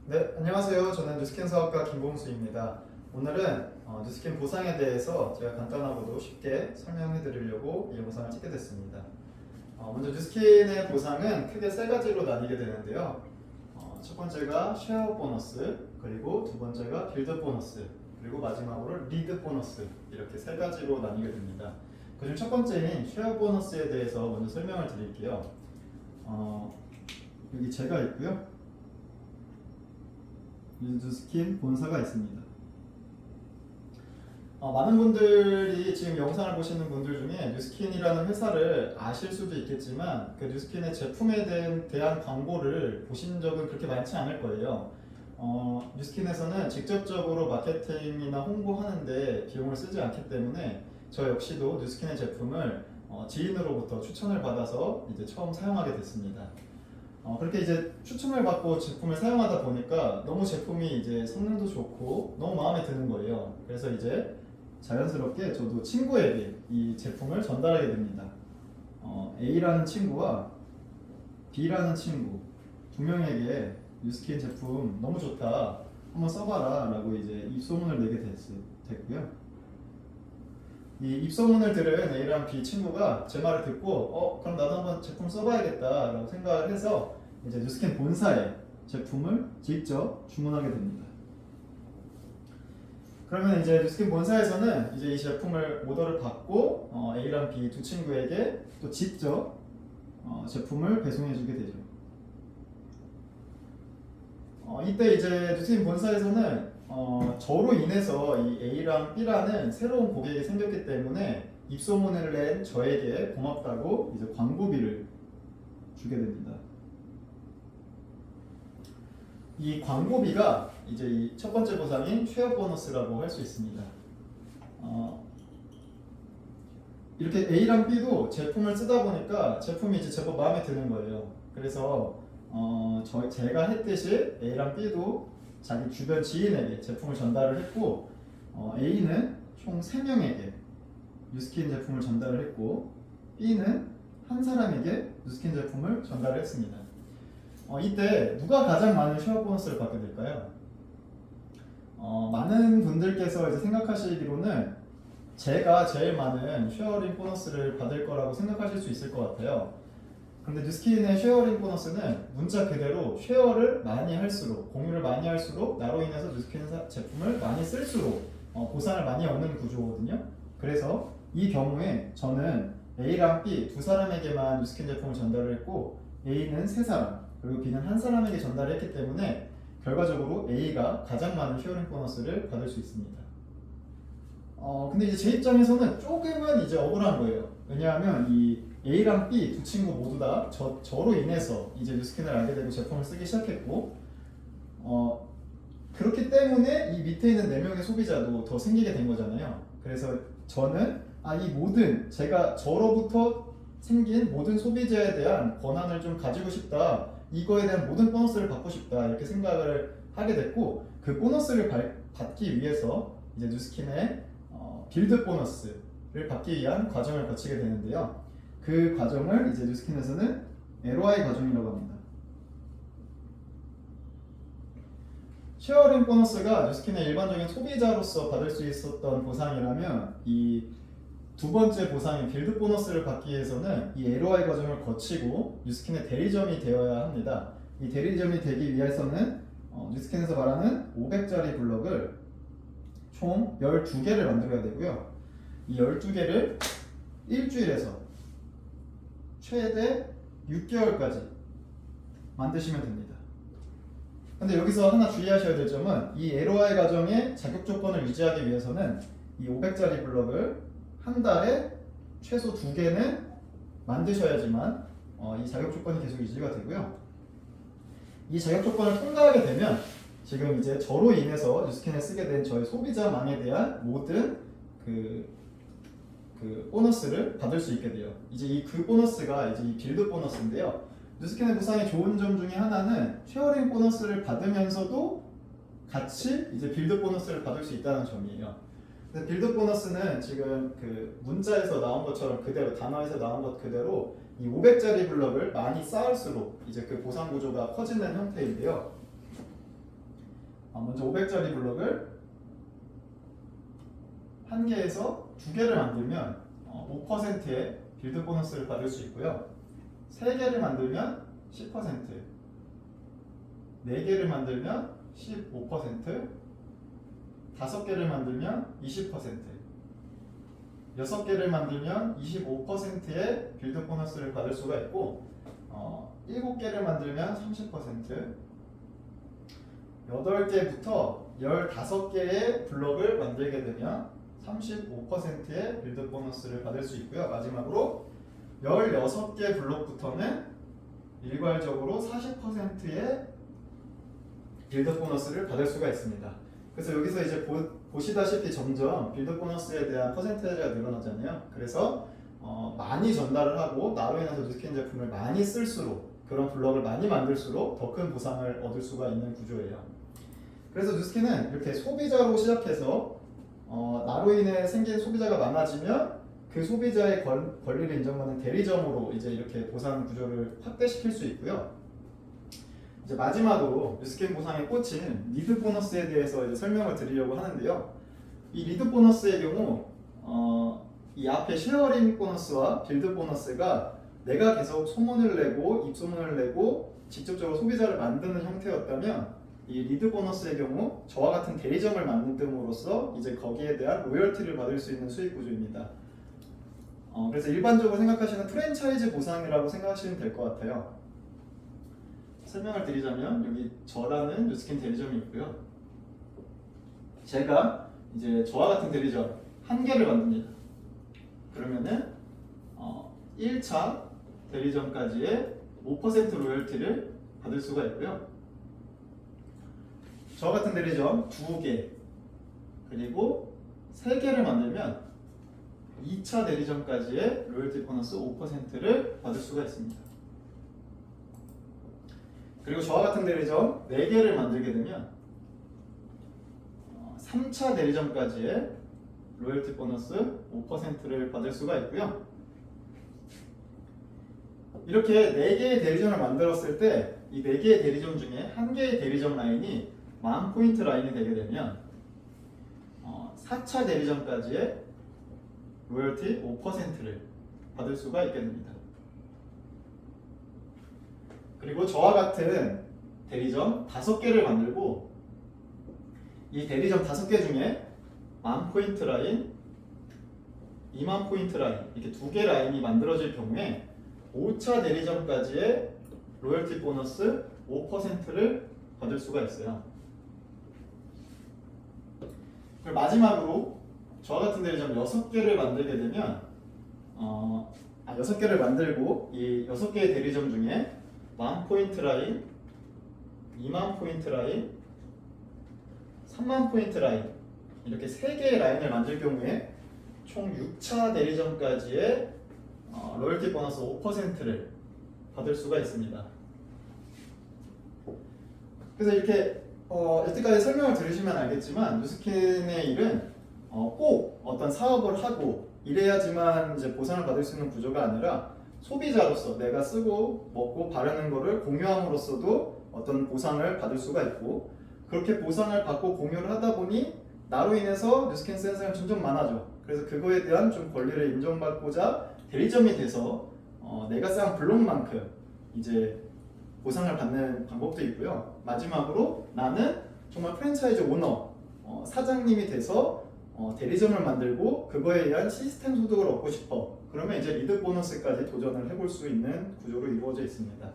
네, 안녕하세요. 저는 뉴스킨 사업가 김봉수입니다. 오늘은 뉴스킨 보상에 대해서 제가 간단하고도 쉽게 설명해 드리려고 이 영상을 찍게 됐습니다. 먼저 뉴스킨의 보상은 크게 세 가지로 나뉘게 되는데요. 첫 번째가 쉐어 보너스, 그리고 두 번째가 빌드 보너스, 그리고 마지막으로 리드 보너스, 이렇게 세 가지로 나뉘게 됩니다. 그중 첫 번째인 쉐어 보너스에 대해서 먼저 설명을 드릴게요. 여기 제가 있고요. 뉴스킨 본사가 있습니다. 많은 분들이 지금 영상을 보시는 분들 중에 뉴스킨이라는 회사를 아실 수도 있겠지만 그 뉴스킨의 제품에 대한 광고를 보신 적은 그렇게 많지 않을 거예요. 뉴스킨에서는 직접적으로 마케팅이나 홍보하는데 비용을 쓰지 않기 때문에 저 역시도 뉴스킨의 제품을 지인으로부터 추천을 받아서 이제 처음 사용하게 됐습니다. 그렇게 이제 추천을 받고 제품을 사용하다 보니까 너무 제품이 이제 성능도 좋고 너무 마음에 드는 거예요. 그래서 이제 자연스럽게 저도 친구에게 이 제품을 전달하게 됩니다. A라는 친구와 B라는 친구 두 명에게 뉴스킨 제품 너무 좋다, 한번 써봐라 라고 이제 입소문을 내게 됐고요. 이 입소문을 들은 A랑 B 친구가 제 말을 듣고 그럼 나도 한번 제품 써봐야겠다 라고 생각을 해서 이제 뉴스킨 본사에 제품을 직접 주문하게 됩니다. 그러면 이제 뉴스킨 본사에서는 이제 이 제품을 오더를 받고 A랑 B 두 친구에게 또 직접 제품을 배송해주게 되죠. 이때 이제 뉴스킨 본사에서는 저로 인해서 이 A랑 B라는 새로운 고객이 생겼기 때문에 입소문을 낸 저에게 고맙다고 이제 광고비를 주게 됩니다. 이 광고비가 이제 이 첫 번째 보상인 쉐어 보너스라고 할 수 있습니다. 이렇게 A랑 B도 제품을 쓰다 보니까 제품이 이제 제법 마음에 드는 거예요. 그래서 제가 했듯이 A랑 B도 자기 주변 지인에게 제품을 전달을 했고 A는 총 3명에게 뉴스킨 제품을 전달을 했고 B는 한 사람에게 뉴스킨 제품을 전달을 했습니다. 이때 누가 가장 많은 쉐어 보너스를 받게 될까요? 많은 분들께서 이제 생각하시기로는 제가 제일 많은 쉐어링 보너스를 받을 거라고 생각하실 수 있을 것 같아요. 근데 뉴스킨의 쉐어링 보너스는 문자 그대로 쉐어를 많이 할수록, 공유를 많이 할수록 나로 인해서 뉴스킨 제품을 많이 쓸수록 보상을 많이 얻는 구조거든요. 그래서 이 경우에 저는 A랑 B 두 사람에게만 뉴스킨 제품을 전달을 했고 A는 3사람, 그리고 B는 한 사람에게 전달을 했기 때문에 결과적으로 A가 가장 많은 쉐어링 보너스를 받을 수 있습니다. 근데 이제 제 입장에서는 조금은 이제 억울한 거예요. 왜냐하면 이 A랑 B 두 친구 모두 다 저로 인해서 이제 뉴스킨을 알게 되고 제품을 쓰기 시작했고, 그렇기 때문에 이 밑에 있는 4명의 소비자도 더 생기게 된 거잖아요. 그래서 저는 이 모든 제가 저로부터 생긴 모든 소비자에 대한 권한을 좀 가지고 싶다, 이거에 대한 모든 보너스를 받고 싶다, 이렇게 생각을 하게 됐고, 그 보너스를 받기 위해서 이제 뉴스킨의 빌드 보너스를 받기 위한 과정을 거치게 되는데요. 그 과정을 이제 뉴스킨에서는 ROI 과정이라고 합니다. 쉐어링 보너스가 뉴스킨의 일반적인 소비자로서 받을 수 있었던 보상이라면 이 두 번째 보상인 빌드 보너스를 받기 위해서는 이 ROI 과정을 거치고 뉴스킨의 대리점이 되어야 합니다. 이 대리점이 되기 위해서는 뉴스킨에서 말하는 500짜리 블럭을 총 12개를 만들어야 되고요. 이 12개를 일주일에서 최대 6개월까지 만드시면 됩니다. 근데 여기서 하나 주의하셔야 될 점은 이 ROI 과정의 자격 조건을 유지하기 위해서는 이 500짜리 블럭을 한 달에 최소 2개는 만드셔야지만 이 자격 조건이 계속 유지가 되고요. 이 자격 조건을 통과하게 되면 지금 이제 저로 인해서 뉴스킨을 쓰게 된 저의 소비자망에 대한 모든 그 보너스를 받을 수 있게 돼요. 이제 그 보너스가 이제 이 빌드 보너스인데요. 뉴스킨의 보상의 좋은 점 중에 하나는 쉐어링 보너스를 받으면서도 같이 이제 빌드 보너스를 받을 수 있다는 점이에요. 근데 빌드 보너스는 지금 그 문자에서 나온 것처럼 그대로, 단어에서 나온 것 그대로 이 500짜리 블럭을 많이 쌓을수록 이제 그 보상 구조가 커지는 형태인데요. 먼저 500짜리 블럭을 한 개에서 두 개를 만들면 5%의 빌드 보너스를 받을 수 있고요. 세 개를 만들면 10%, 네 개를 만들면 15%, 다섯 개를 만들면 20%, 여섯 개를 만들면 25%의 빌드 보너스를 받을 수가 있고, 7개를 만들면 30%, 8개부터 15개의 블럭을 만들게 되면 35%의 빌드 보너스를 받을 수 있고요. 마지막으로 16개 블럭부터는 일괄적으로 40%의 빌드 보너스를 받을 수가 있습니다. 그래서 여기서 이제 보시다시피 점점 빌드 보너스에 대한 퍼센테이지가 늘어나잖아요. 그래서 많이 전달을 하고 나로 인해서 뉴스킨 제품을 많이 쓸수록, 그런 블럭을 많이 만들수록 더 큰 보상을 얻을 수가 있는 구조예요. 그래서 뉴스킨은 이렇게 소비자로 시작해서 나로 인해 생긴 소비자가 많아지면 그 소비자의 권리를 인정받는 대리점으로 이제 이렇게 보상 구조를 확대시킬 수 있고요. 이제 마지막으로 뉴스킨 보상의 꽃인 리드 보너스에 대해서 이제 설명을 드리려고 하는데요. 이 리드 보너스의 경우 이 앞에 쉐어링 보너스와 빌드 보너스가 내가 계속 소문을 내고 입소문을 내고 직접적으로 소비자를 만드는 형태였다면, 이 리드 보너스의 경우 저와 같은 대리점을 만듦으로써 이제 거기에 대한 로열티를 받을 수 있는 수익 구조입니다. 그래서 일반적으로 생각하시는 프랜차이즈 보상이라고 생각하시면 될 것 같아요. 설명을 드리자면 여기 저라는 뉴스킨 대리점이 있고요. 제가 이제 저와 같은 대리점 한 개를 만듭니다. 그러면은 1차 대리점까지의 5% 로열티를 받을 수가 있고요. 저와 같은 대리점 2개, 그리고 3개를 만들면 2차 대리점까지의 로열티 보너스 5%를 받을 수가 있습니다. 그리고 저와 같은 대리점 4개를 만들게 되면 3차 대리점까지의 로열티 보너스 5%를 받을 수가 있고요. 이렇게 4개의 대리점을 만들었을 때 이 4개의 대리점 중에 한 개의 대리점 라인이 10,000포인트 라인이 되게 되면 4차 대리점까지의 로열티 5%를 받을 수가 있게 됩니다. 그리고 저와 같은 대리점 5개를 만들고 이 대리점 5개 중에 10,000포인트 라인, 20,000포인트 라인, 이렇게 2개 라인이 만들어질 경우에 5차 대리점까지의 로열티 보너스 5%를 받을 수가 있어요. 그리고 마지막으로 저와 같은 대리점 6개를 만들게 되면 6개를 만들고 이 6개의 대리점 중에 10,000포인트 라인, 20,000포인트 라인, 30,000포인트 라인, 이렇게 3개의 라인을 만들 경우에 총 6차 대리점까지의 로열티 보너스 5%를 받을 수가 있습니다. 그래서 이렇게 여태까지 설명을 들으시면 알겠지만 뉴스킨의 일은 꼭 어떤 사업을 하고 이래야지만 이제 보상을 받을 수 있는 구조가 아니라 소비자로서 내가 쓰고 먹고 바르는 거를 공유함으로써도 어떤 보상을 받을 수가 있고, 그렇게 보상을 받고 공유를 하다 보니 나로 인해서 뉴스킨 쓰는 사람이 점점 많아져. 그래서 그거에 대한 좀 권리를 인정받고자 대리점이 돼서 내가 쌓은 블록만큼 이제 보상을 받는 방법도 있고요. 마지막으로 나는 정말 프랜차이즈 오너, 사장님이 돼서 대리점을 만들고 그거에 의한 시스템 소득을 얻고 싶어. 그러면 이제 리드 보너스까지 도전을 해볼 수 있는 구조로 이루어져 있습니다.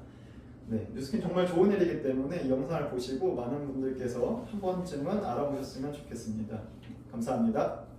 네, 뉴스킨 정말 좋은 일이기 때문에 이 영상을 보시고 많은 분들께서 한 번쯤은 알아보셨으면 좋겠습니다. 감사합니다.